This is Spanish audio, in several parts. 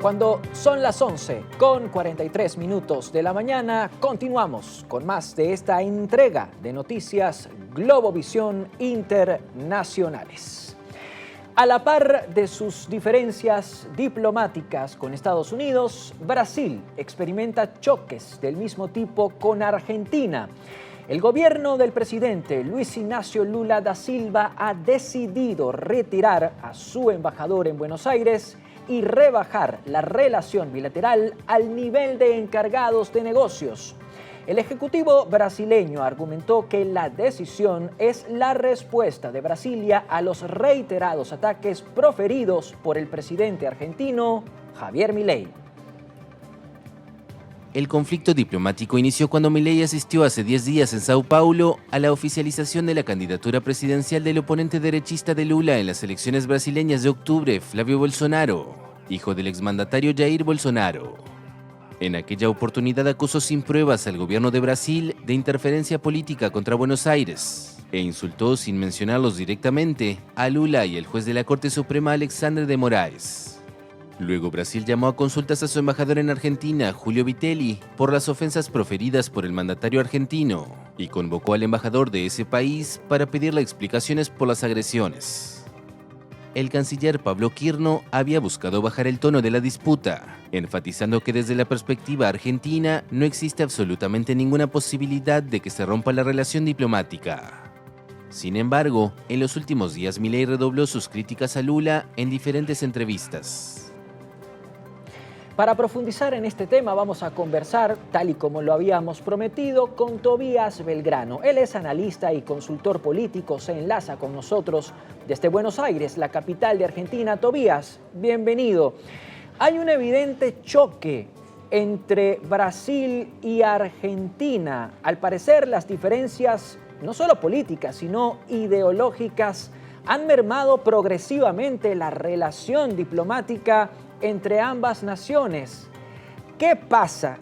Cuando son las 11:43 de la mañana, continuamos con más de esta entrega de noticias Globovisión Internacionales. A la par de sus diferencias diplomáticas con Estados Unidos, Brasil experimenta choques del mismo tipo con Argentina. El gobierno del presidente Luis Ignacio Lula da Silva ha decidido retirar a su embajador en Buenos Aires y rebajar la relación bilateral al nivel de encargados de negocios. El ejecutivo brasileño argumentó que la decisión es la respuesta de Brasilia a los reiterados ataques proferidos por el presidente argentino Javier Milei. El conflicto diplomático inició cuando Milei asistió hace 10 días en Sao Paulo a la oficialización de la candidatura presidencial del oponente derechista de Lula en las elecciones brasileñas de octubre, Flávio Bolsonaro, hijo del exmandatario Jair Bolsonaro. En aquella oportunidad acusó sin pruebas al gobierno de Brasil de interferencia política contra Buenos Aires e insultó sin mencionarlos directamente a Lula y el juez de la Corte Suprema Alexandre de Moraes. Luego Brasil llamó a consultas a su embajador en Argentina, Julio Vitelli, por las ofensas proferidas por el mandatario argentino y convocó al embajador de ese país para pedirle explicaciones por las agresiones. El canciller Pablo Quirno había buscado bajar el tono de la disputa, enfatizando que desde la perspectiva argentina no existe absolutamente ninguna posibilidad de que se rompa la relación diplomática. Sin embargo, en los últimos días Milei redobló sus críticas a Lula en diferentes entrevistas. Para profundizar en este tema vamos a conversar, tal y como lo habíamos prometido, con Tobías Belgrano. Él es analista y consultor político, se enlaza con nosotros desde Buenos Aires, la capital de Argentina. Tobías, bienvenido. Hay un evidente choque entre Brasil y Argentina. Al parecer las diferencias, no solo políticas, sino ideológicas, han mermado progresivamente la relación diplomática entre ambas naciones. ¿Qué pasa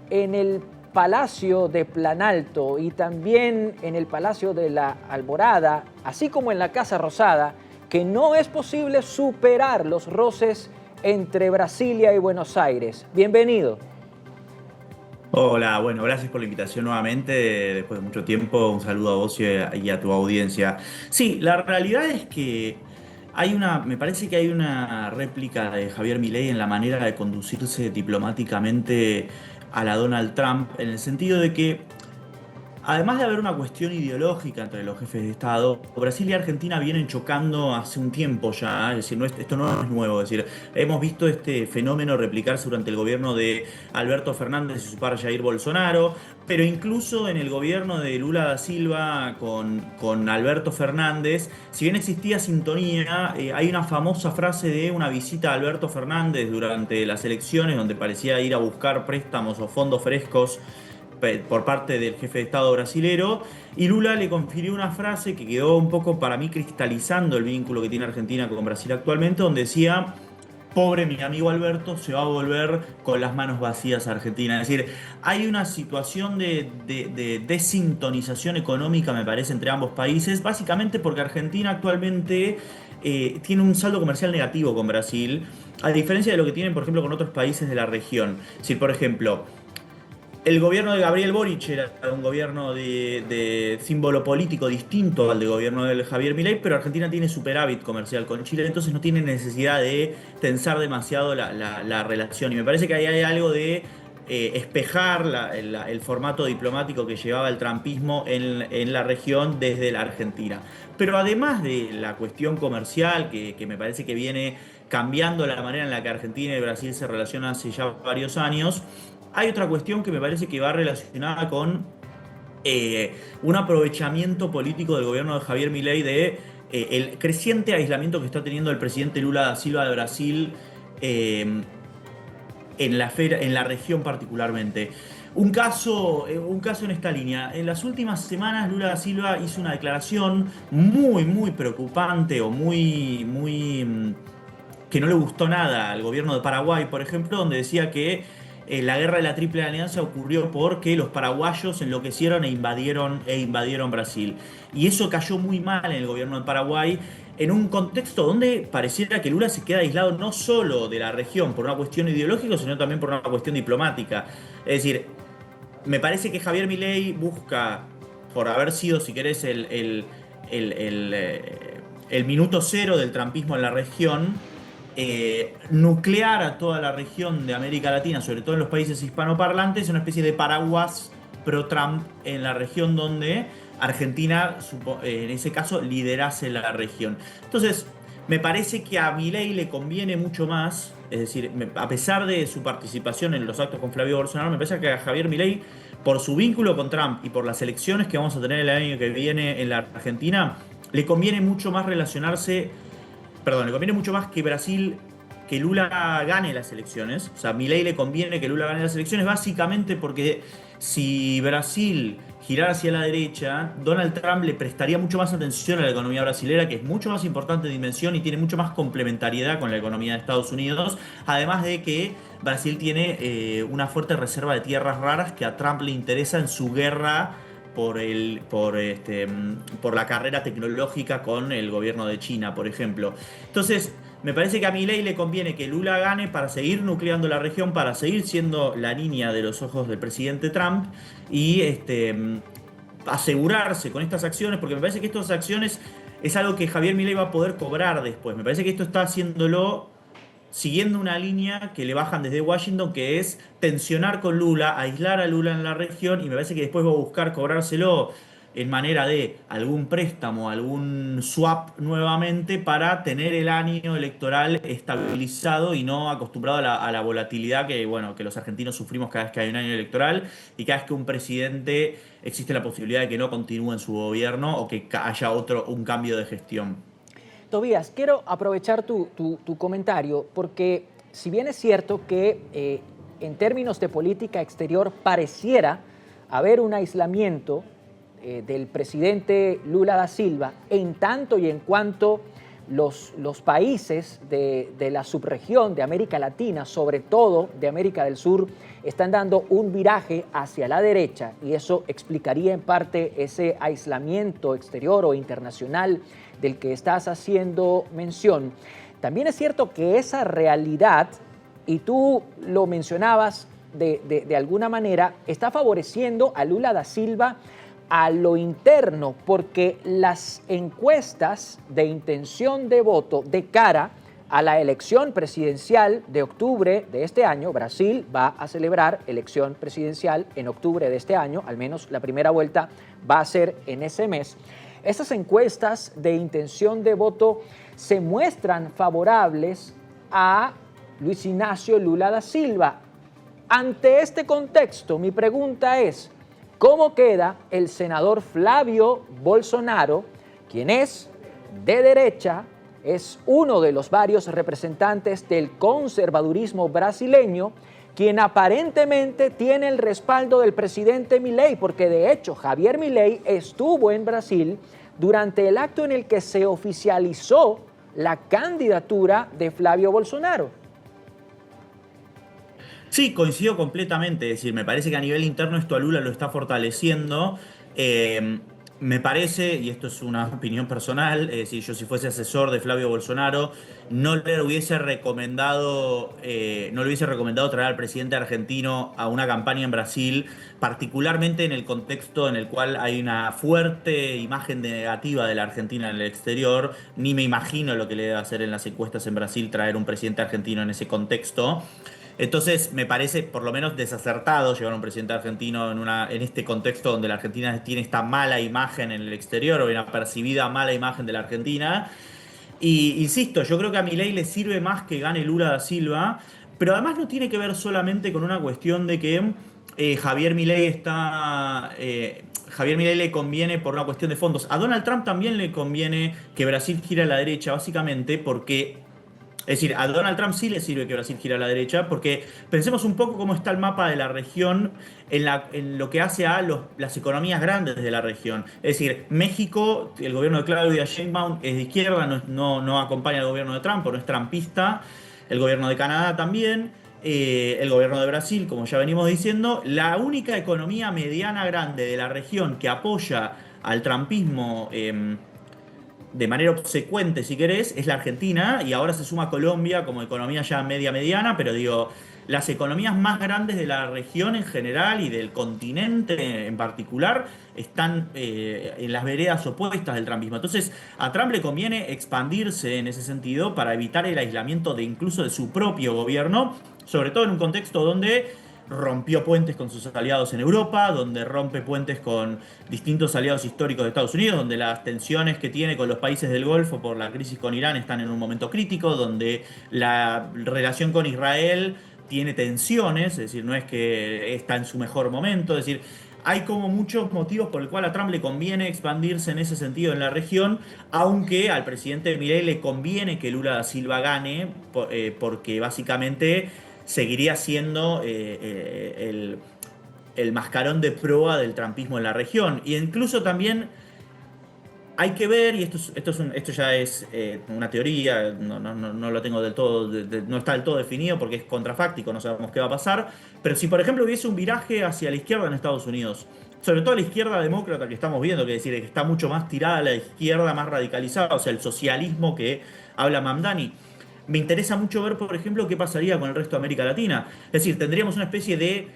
en el Palacio de Planalto y también en el Palacio de la Alborada, así como en la Casa Rosada, que no es posible superar los roces entre Brasilia y Buenos Aires? Bienvenido. Hola, bueno, gracias por la invitación nuevamente, después de mucho tiempo. Un saludo a vos y a tu audiencia. Sí, la realidad es que me parece que hay una réplica de Javier Milei en la manera de conducirse diplomáticamente a la Donald Trump, en el sentido de que, además de haber una cuestión ideológica entre los jefes de Estado, Brasil y Argentina vienen chocando hace un tiempo ya, es decir, esto no es nuevo, es decir, hemos visto este fenómeno replicarse durante el gobierno de Alberto Fernández y su par Jair Bolsonaro, pero incluso en el gobierno de Lula da Silva con Alberto Fernández, si bien existía sintonía, hay una famosa frase de una visita a Alberto Fernández durante las elecciones donde parecía ir a buscar préstamos o fondos frescos por parte del jefe de Estado brasilero, y Lula le confirió una frase que quedó un poco para mí cristalizando el vínculo que tiene Argentina con Brasil actualmente, donde decía: pobre mi amigo Alberto, se va a volver con las manos vacías a Argentina. Es decir, hay una situación de desintonización económica, me parece, entre ambos países, básicamente porque Argentina actualmente tiene un saldo comercial negativo con Brasil, a diferencia de lo que tienen, por ejemplo, con otros países de la región. Es decir, por ejemplo, el gobierno de Gabriel Boric era un gobierno de símbolo político distinto al del gobierno de Javier Milei, pero Argentina tiene superávit comercial con Chile, entonces no tiene necesidad de tensar demasiado la relación. Y me parece que ahí hay algo de espejar el formato diplomático que llevaba el trumpismo en la región desde la Argentina. Pero además de la cuestión comercial, que me parece que viene cambiando la manera en la que Argentina y Brasil se relacionan hace ya varios años, hay otra cuestión que me parece que va relacionada con un aprovechamiento político del gobierno de Javier Milei de el creciente aislamiento que está teniendo el presidente Lula da Silva de Brasil en la región particularmente. Un caso en esta línea. En las últimas semanas Lula da Silva hizo una declaración muy preocupante o muy que no le gustó nada al gobierno de Paraguay, por ejemplo, donde decía que la guerra de la Triple Alianza ocurrió porque los paraguayos enloquecieron e invadieron Brasil. Y eso cayó muy mal en el gobierno de Paraguay, en un contexto donde pareciera que Lula se queda aislado no solo de la región por una cuestión ideológica, sino también por una cuestión diplomática. Es decir, me parece que Javier Milei busca, por haber sido, si querés, el minuto cero del trumpismo en la región, nuclear a toda la región de América Latina, sobre todo en los países hispanoparlantes, una especie de paraguas pro-Trump en la región donde Argentina, en ese caso, liderase la región. Entonces, me parece que a Milei le conviene mucho más, es decir, a pesar de su participación en los actos con Flavio Bolsonaro, me parece que a Javier Milei, por su vínculo con Trump y por las elecciones que vamos a tener el año que viene en la Argentina, le conviene mucho más le conviene mucho más que Lula gane las elecciones. O sea, a Milei le conviene que Lula gane las elecciones básicamente porque si Brasil girara hacia la derecha, Donald Trump le prestaría mucho más atención a la economía brasilera, que es mucho más importante de dimensión y tiene mucho más complementariedad con la economía de Estados Unidos, además de que Brasil tiene una fuerte reserva de tierras raras que a Trump le interesa en su guerra por la carrera tecnológica con el gobierno de China, por ejemplo. Entonces, me parece que a Milei le conviene que Lula gane para seguir nucleando la región, para seguir siendo la niña de los ojos del presidente Trump y asegurarse con estas acciones, porque me parece que estas acciones es algo que Javier Milei va a poder cobrar después. Me parece que esto está haciéndolo siguiendo una línea que le bajan desde Washington, que es tensionar con Lula, aislar a Lula en la región, y me parece que después va a buscar cobrárselo en manera de algún préstamo, algún swap nuevamente para tener el año electoral estabilizado y no acostumbrado a la volatilidad que los argentinos sufrimos cada vez que hay un año electoral y cada vez que un presidente existe la posibilidad de que no continúe en su gobierno o que haya un cambio de gestión. Tobías, quiero aprovechar tu comentario porque si bien es cierto que en términos de política exterior pareciera haber un aislamiento del presidente Lula da Silva, en tanto y en cuanto los países de la subregión de América Latina, sobre todo de América del Sur, están dando un viraje hacia la derecha y eso explicaría en parte ese aislamiento exterior o internacional del que estás haciendo mención. También es cierto que esa realidad, y tú lo mencionabas de alguna manera, está favoreciendo a Lula da Silva a lo interno, porque las encuestas de intención de voto de cara a la elección presidencial de octubre de este año, Brasil va a celebrar elección presidencial en octubre de este año, al menos la primera vuelta va a ser en ese mes. Estas encuestas de intención de voto se muestran favorables a Luis Ignacio Lula da Silva. Ante este contexto, mi pregunta es, ¿cómo queda el senador Flavio Bolsonaro, quien es de derecha, es uno de los varios representantes del conservadurismo brasileño, quien aparentemente tiene el respaldo del presidente Milei, porque de hecho Javier Milei estuvo en Brasil durante el acto en el que se oficializó la candidatura de Flavio Bolsonaro? Sí, coincido completamente. Es decir, me parece que a nivel interno esto a Lula lo está fortaleciendo. Me parece, y esto es una opinión personal, es decir, yo si fuese asesor de Flavio Bolsonaro, no le hubiese recomendado traer al presidente argentino a una campaña en Brasil, particularmente en el contexto en el cual hay una fuerte imagen negativa de la Argentina en el exterior. Ni me imagino lo que le debe hacer en las encuestas en Brasil traer un presidente argentino en ese contexto. Entonces me parece por lo menos desacertado llevar a un presidente argentino en este contexto donde la Argentina tiene esta mala imagen en el exterior o una percibida mala imagen de la Argentina. Y insisto, yo creo que a Milei le sirve más que gane Lula da Silva, pero además no tiene que ver solamente con una cuestión de que Javier Milei le conviene por una cuestión de fondos. A Donald Trump también le conviene que Brasil gire a la derecha, básicamente porque... Es decir, a Donald Trump sí le sirve que Brasil gire a la derecha, porque pensemos un poco cómo está el mapa de la región en lo que hace a las economías grandes de la región. Es decir, México, el gobierno de Claudia Sheinbaum es de izquierda, no acompaña al gobierno de Trump, o no es trumpista. El gobierno de Canadá también. El gobierno de Brasil, como ya venimos diciendo, la única economía mediana grande de la región que apoya al trumpismo de manera obsecuente, si querés, es la Argentina, y ahora se suma Colombia como economía ya mediana, pero digo, las economías más grandes de la región en general y del continente en particular están en las veredas opuestas del trumpismo. Entonces, a Trump le conviene expandirse en ese sentido para evitar el aislamiento de incluso de su propio gobierno, sobre todo en un contexto donde rompió puentes con sus aliados en Europa, donde rompe puentes con distintos aliados históricos de Estados Unidos, donde las tensiones que tiene con los países del Golfo por la crisis con Irán están en un momento crítico, donde la relación con Israel tiene tensiones, es decir, no es que está en su mejor momento, es decir, hay como muchos motivos por el cual a Trump le conviene expandirse en ese sentido en la región, aunque al presidente Milei le conviene que Lula da Silva gane, porque básicamente seguiría siendo el mascarón de proa del trumpismo en la región. Y incluso también hay que ver, y esto ya es una teoría, no lo tengo del todo, no está del todo definido porque es contrafáctico, no sabemos qué va a pasar, pero si por ejemplo hubiese un viraje hacia la izquierda en Estados Unidos, sobre todo la izquierda demócrata que estamos viendo, que es decir, que está mucho más tirada a la izquierda, más radicalizada, o sea, el socialismo que habla Mamdani. Me interesa mucho ver, por ejemplo, qué pasaría con el resto de América Latina. Es decir, tendríamos una especie de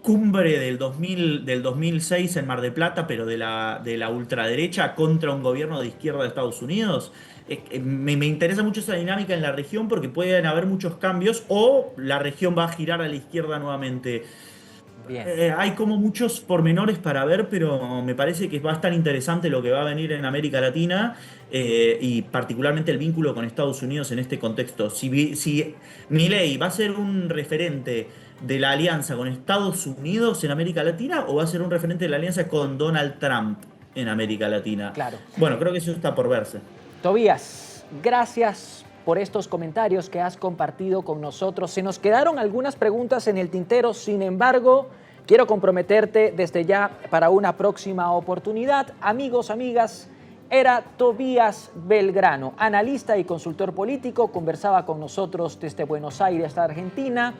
cumbre del 2006 en Mar del Plata, pero de la ultraderecha contra un gobierno de izquierda de Estados Unidos. Me interesa mucho esa dinámica en la región porque pueden haber muchos cambios o la región va a girar a la izquierda nuevamente. Bien. Hay como muchos pormenores para ver, pero me parece que va a estar interesante lo que va a venir en América Latina y particularmente el vínculo con Estados Unidos en este contexto. Si Milei va a ser un referente de la alianza con Estados Unidos en América Latina o va a ser un referente de la alianza con Donald Trump en América Latina. Claro. Bueno, creo que eso está por verse. Tobías, gracias por estos comentarios que has compartido con nosotros. Se nos quedaron algunas preguntas en el tintero, sin embargo, quiero comprometerte desde ya para una próxima oportunidad. Amigos, amigas, era Tobías Belgrano, analista y consultor político, conversaba con nosotros desde Buenos Aires, Argentina.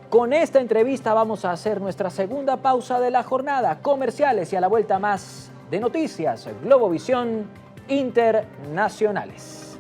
Con esta entrevista vamos a hacer nuestra segunda pausa de la jornada, comerciales, y a la vuelta más de noticias, Globovisión Internacionales.